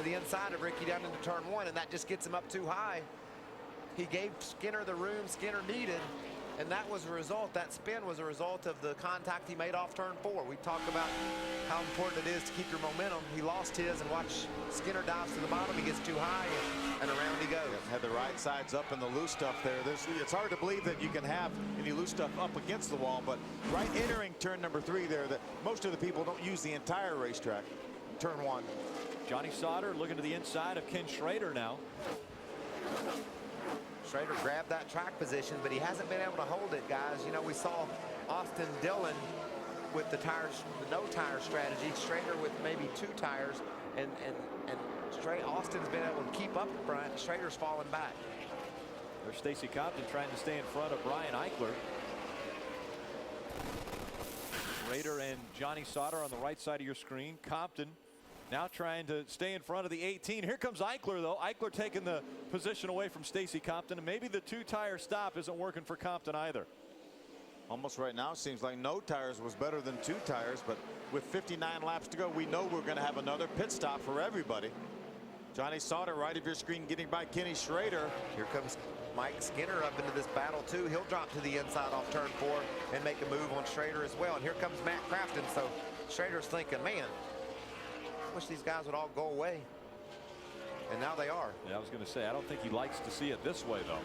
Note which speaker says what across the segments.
Speaker 1: to the inside of Ricky down into turn 1, and that just gets him up too high. He gave Skinner the room Skinner needed, and that was a result. That spin was a result of the contact he made off turn 4. We talked about how important it is to keep your momentum. He lost his, and watch Skinner dives to the bottom. He gets too high, and around he goes.
Speaker 2: Had the right sides up and the loose stuff there. It's hard to believe that you can have any loose stuff up against the wall, but right entering turn number 3 there, that most of the people don't use the entire racetrack. Turn 1.
Speaker 3: Johnny Sauter looking to the inside of Ken Schrader now.
Speaker 1: Schrader grabbed that track position, but he hasn't been able to hold it, guys. You know, we saw Austin Dillon with the tires, the no tire strategy. Schrader with maybe 2 tires, and Austin's been able to keep up front. Schrader's falling back.
Speaker 3: There's Stacy Compton trying to stay in front of Brian Eichler. Schrader and Johnny Sauter on the right side of your screen. Compton now trying to stay in front of the 18. Here comes Eichler, though. Eichler taking the position away from Stacy Compton, and maybe the 2-tire stop isn't working for Compton either.
Speaker 2: Almost right now seems like no tires was better than 2 tires, but with 59 laps to go, we know we're going to have another pit stop for everybody. Johnny Sauter right of your screen getting by Kenny Schrader.
Speaker 1: Here comes Mike Skinner up into this battle too. He'll drop to the inside off turn 4 and make a move on Schrader as well. And here comes Matt Crafton. So Schrader's thinking, man, I wish these guys would all go away. And now they are.
Speaker 3: Yeah, I was going to say, I don't think he likes to see it this way, though.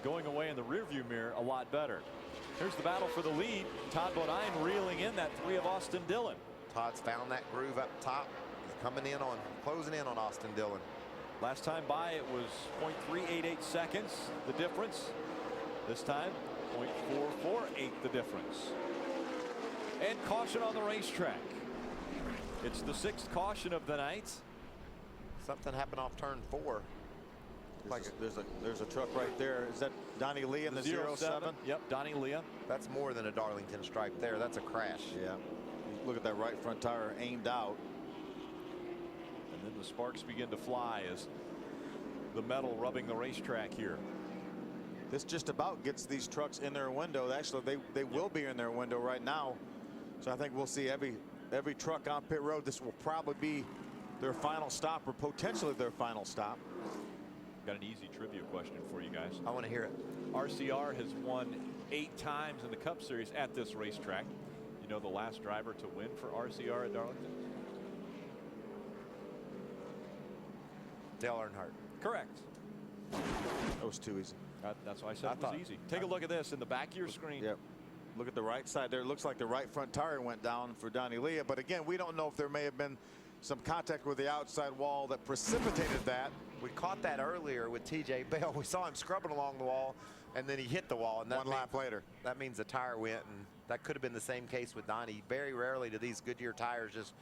Speaker 3: Going away in the rearview mirror a lot better. Here's the battle for the lead. Todd Bodine reeling in that 3 of Austin Dillon.
Speaker 1: Todd's found that groove up top. He's coming in on, closing in on Austin Dillon.
Speaker 3: Last time by, it was 0.388 seconds, the difference. This time, 0.448 the difference. And caution on the racetrack. It's the 6th caution of the night.
Speaker 1: Something happened off turn 4.
Speaker 2: There's a truck right there. Is that Donnie Lee in the 07?
Speaker 3: Yep, Donnie Lee.
Speaker 1: That's more than a Darlington stripe there. That's a crash.
Speaker 2: Yeah. Look at that right front tire aimed out.
Speaker 3: And then the sparks begin to fly as the metal rubbing the racetrack here.
Speaker 2: This just about gets these trucks in their window. Actually, they will be in their window right now. So I think we'll see every truck on pit road. This will probably be their final stop, or potentially their final stop.
Speaker 3: Got an easy trivia question for you guys.
Speaker 1: I want to hear it.
Speaker 3: RCR has won 8 times in the Cup Series at this racetrack. You know the last driver to win for RCR at Darlington?
Speaker 1: Dale Earnhardt.
Speaker 3: Correct.
Speaker 2: That was too easy.
Speaker 3: That's why I said it was easy. Take a look at this in the back of your screen.
Speaker 2: Yep. Look at the right side there. It looks like the right front tire went down for Donnie Lee. But again, we don't know if there may have been some contact with the outside wall that precipitated that.
Speaker 1: We caught that earlier with TJ Bell. We saw him scrubbing along the wall, and then he hit the wall. And that
Speaker 2: 1 lap later.
Speaker 1: That means the tire went, and that could have been the same case with Donnie. Very rarely do these Goodyear tires just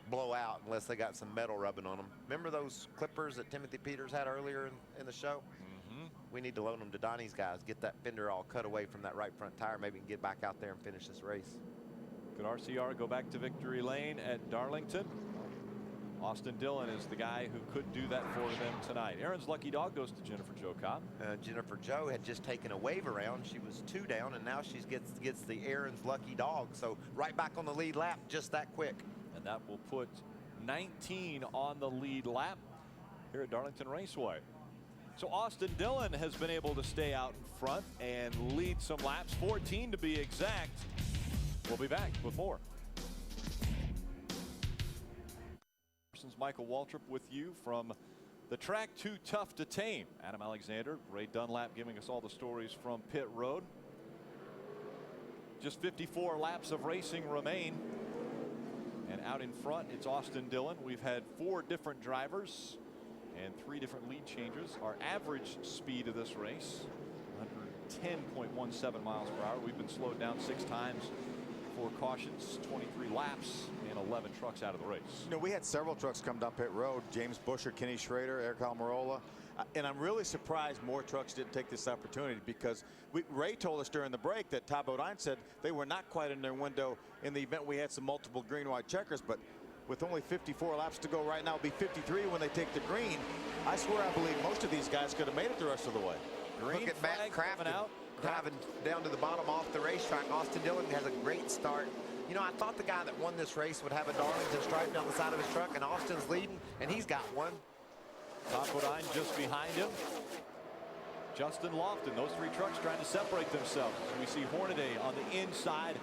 Speaker 1: blow out unless they got some metal rubbing on them. Remember those clippers that Timothy Peters had earlier in the show? We need to loan them to Donnie's guys. Get that fender all cut away from that right front tire. Maybe we can get back out there and finish this race.
Speaker 3: Could RCR go back to victory lane at Darlington? Austin Dillon is the guy who could do that for them tonight. Aaron's lucky dog goes to Jennifer Jo Cobb.
Speaker 1: Jennifer Jo had just taken a wave around. She was 2 down, and now she gets the Aaron's lucky dog. So right back on the lead lap just that quick.
Speaker 3: And that will put 19 on the lead lap here at Darlington Raceway. So Austin Dillon has been able to stay out in front and lead some laps, 14 to be exact. We'll be back with more. Michael Waltrip with you from the track Too Tough to Tame. Adam Alexander, Ray Dunlap giving us all the stories from pit road. Just 54 laps of racing remain. And out in front, it's Austin Dillon. We've had 4 different drivers and 3 different lead changes. Our average speed of this race, 110.17 miles per hour. We've been slowed down 6 times for cautions, 23 laps, and 11 trucks out of the race.
Speaker 2: You know, we had several trucks come down pit road. James Busher, Kenny Schrader, Eric Almirola. And I'm really surprised more trucks didn't take this opportunity, because Ray told us during the break that Todd Bodine said they were not quite in their window in the event we had some multiple green-white checkers. But with only 54 laps to go right now, it'll be 53 when they take the green. I swear I believe most of these guys could have made it the rest of the way.
Speaker 3: Green
Speaker 1: Look at Matt Crafton out. Driving down to the bottom off the racetrack. Austin Dillon has a great start. You know, I thought the guy that won this race would have a Darlington stripe down the side of his truck, and Austin's leading, and he's got one.
Speaker 3: Tom Bodine just behind him. Justin Lofton, those three trucks trying to separate themselves. We see Hornaday on the inside.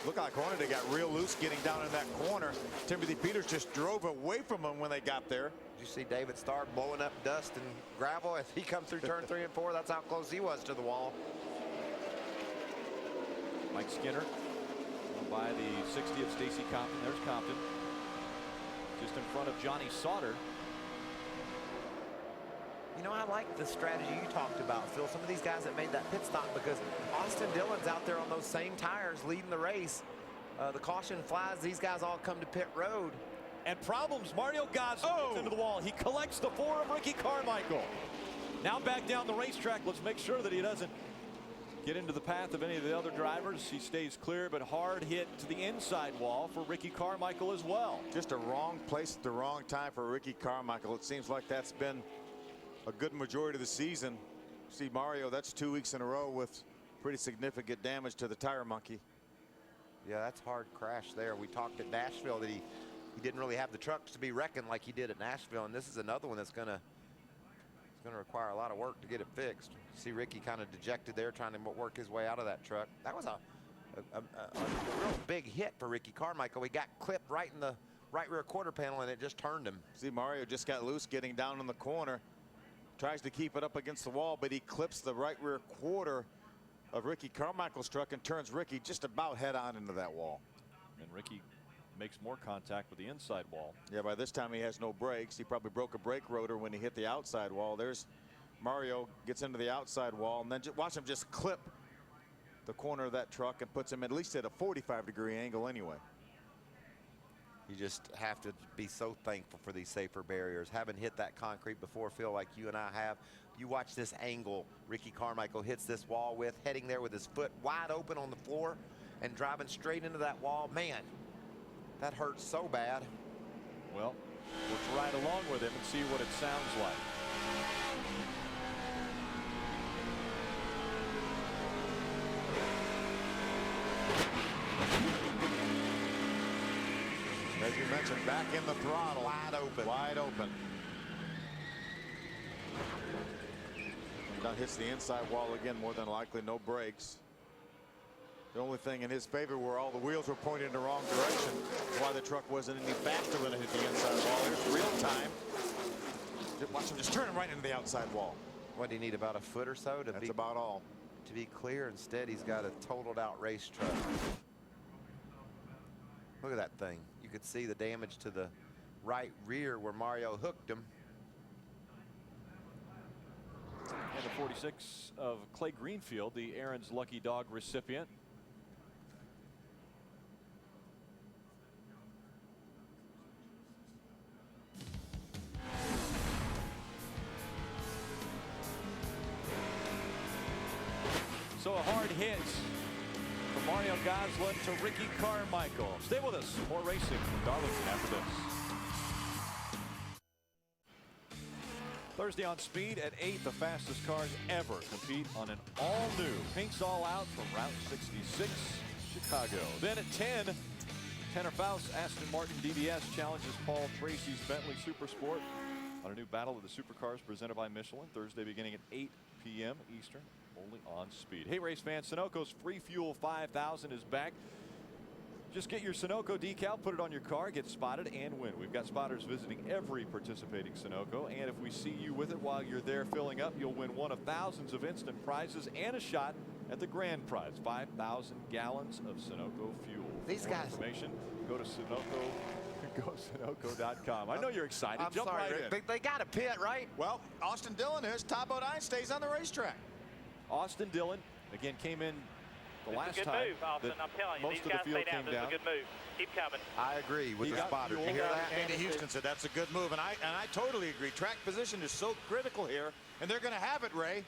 Speaker 2: Looked like Hornaday got real loose getting down in that corner. Timothy Peters just drove away from him when they got there.
Speaker 1: Did you see David Starr blowing up dust and gravel as he come through turn 3 and 4? That's how close he was to the wall.
Speaker 3: Mike Skinner by the 60 of Stacy Compton. There's Compton just in front of Johnny Sauter.
Speaker 1: You know, I like the strategy you talked about, Phil. Some of these guys that made that pit stop, because Austin Dillon's out there on those same tires leading the race. The caution flies. These guys all come to pit road.
Speaker 3: And problems. Mario Gosling gets into the wall. He collects the 4 of Ricky Carmichael. Now back down the racetrack. Let's make sure that he doesn't get into the path of any of the other drivers. He stays clear, but hard hit to the inside wall for Ricky Carmichael as well.
Speaker 2: Just a wrong place at the wrong time for Ricky Carmichael. It seems like that's been a good majority of the season. See, Mario, that's 2 weeks in a row with pretty significant damage to the tire monkey.
Speaker 1: Yeah, that's hard crash there. We talked at Nashville that he didn't really have the trucks to be reckoned like he did at Nashville, and this is another one that's gonna require a lot of work to get it fixed. See Ricky kind of dejected there, trying to work his way out of that truck. That was a real big hit for Ricky Carmichael. He got clipped right in the right rear quarter panel, and it just turned him.
Speaker 2: See, Mario just got loose getting down in the corner. Tries to keep it up against the wall, but he clips the right rear quarter of Ricky Carmichael's truck and turns Ricky just about head on into that wall.
Speaker 3: And Ricky makes more contact with the inside wall.
Speaker 2: Yeah, by this time he has no brakes. He probably broke a brake rotor when he hit the outside wall. There's Mario, gets into the outside wall, and then watch him just clip the corner of that truck and puts him at least at a 45-degree angle anyway.
Speaker 1: You just have to be so thankful for these safer barriers. Having hit that concrete before, Phil, like you and I have, you watch this angle Ricky Carmichael hits this wall with, heading there with his foot wide open on the floor and driving straight into that wall. Man, that hurts so bad.
Speaker 3: Well, let's ride along with him and see what it sounds like.
Speaker 2: As you mentioned, back in the throttle.
Speaker 1: Wide open.
Speaker 2: Wide open. Now hits the inside wall again, more than likely no brakes. The only thing in his favor were all the wheels were pointed in the wrong direction. Why the truck wasn't any faster when it hit the inside wall. Here's real time. Watch him just turn him right into the outside wall.
Speaker 1: What do you need, about a foot or so to
Speaker 2: That's about all.
Speaker 1: To be clear? Instead, he's got a totaled out race truck. Look at that thing. You could see the damage to the right rear where Mario hooked him.
Speaker 3: And the 46 of Clay Greenfield, the Aaron's Lucky Dog recipient. So a hard hit from Mario Gosling to Ricky Carmichael. Stay with us. More racing from Darlington after this. Thursday on Speed at 8, the fastest cars ever compete on an all-new Pinks All Out from Route 66, Chicago. Then at 10, Tanner Faust, Aston Martin DBS challenges Paul Tracy's Bentley Supersport on a new battle of the supercars presented by Michelin. Thursday beginning at 8 p.m. Eastern, only on Speed. Hey, race fans, Sunoco's Free Fuel 5000 is back. Just get your Sunoco decal, put it on your car, get spotted, and win. We've got spotters visiting every participating Sunoco, and if we see you with it while you're there filling up, you'll win one of thousands of instant prizes and a shot at the grand prize, 5,000 gallons of Sunoco fuel.
Speaker 1: These
Speaker 3: For more
Speaker 1: guys.
Speaker 3: information, go to Sunoco. Go Sunoco.com. I know you're excited.
Speaker 1: I'm
Speaker 3: Jump
Speaker 1: sorry,
Speaker 3: right
Speaker 1: Rick,
Speaker 3: in.
Speaker 1: they got a pit, right?
Speaker 2: Well, Austin Dillon is. Tom Bodine stays on the racetrack.
Speaker 3: Austin Dillon, again, came in the last
Speaker 4: It's a good
Speaker 3: time
Speaker 4: move, Austin. I'm telling you,
Speaker 3: most
Speaker 4: these
Speaker 3: of the
Speaker 4: guys
Speaker 3: field
Speaker 4: stay down.
Speaker 3: came
Speaker 4: This is
Speaker 3: down.
Speaker 4: a good move. Keep coming.
Speaker 1: I agree with
Speaker 3: He
Speaker 1: the
Speaker 3: got
Speaker 1: spotter.
Speaker 3: fuel.
Speaker 1: Did you hear that?
Speaker 2: Andy Houston said that's a good move, and I totally agree. Track position is so critical here, and they're going to have it, Ray.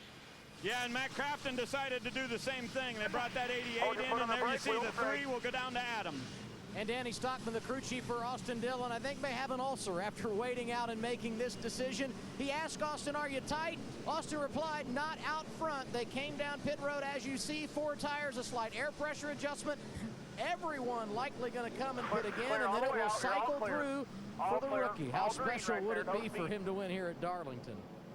Speaker 5: Yeah, and Matt Crafton decided to do the same thing. They brought that 88
Speaker 4: Hold your
Speaker 5: in,
Speaker 4: foot on
Speaker 5: and
Speaker 4: the
Speaker 5: there you
Speaker 4: brake
Speaker 5: see
Speaker 4: wheel,
Speaker 5: the
Speaker 4: Craig.
Speaker 5: 3 will go down to Adam.
Speaker 6: And Danny Stockman, the crew chief for Austin Dillon, I think may have an ulcer after waiting out and making this decision. He asked Austin, are you tight? Austin replied, not out front. They came down pit road, as you see, 4 tires, a slight air pressure adjustment. Everyone likely going to come and pit again,
Speaker 4: Clear
Speaker 6: and
Speaker 4: all
Speaker 6: then
Speaker 4: the
Speaker 6: it
Speaker 4: way
Speaker 6: will
Speaker 4: out. You're all
Speaker 6: cycle
Speaker 4: clear.
Speaker 6: through for the rookie. How special would it be for him to win here at Darlington?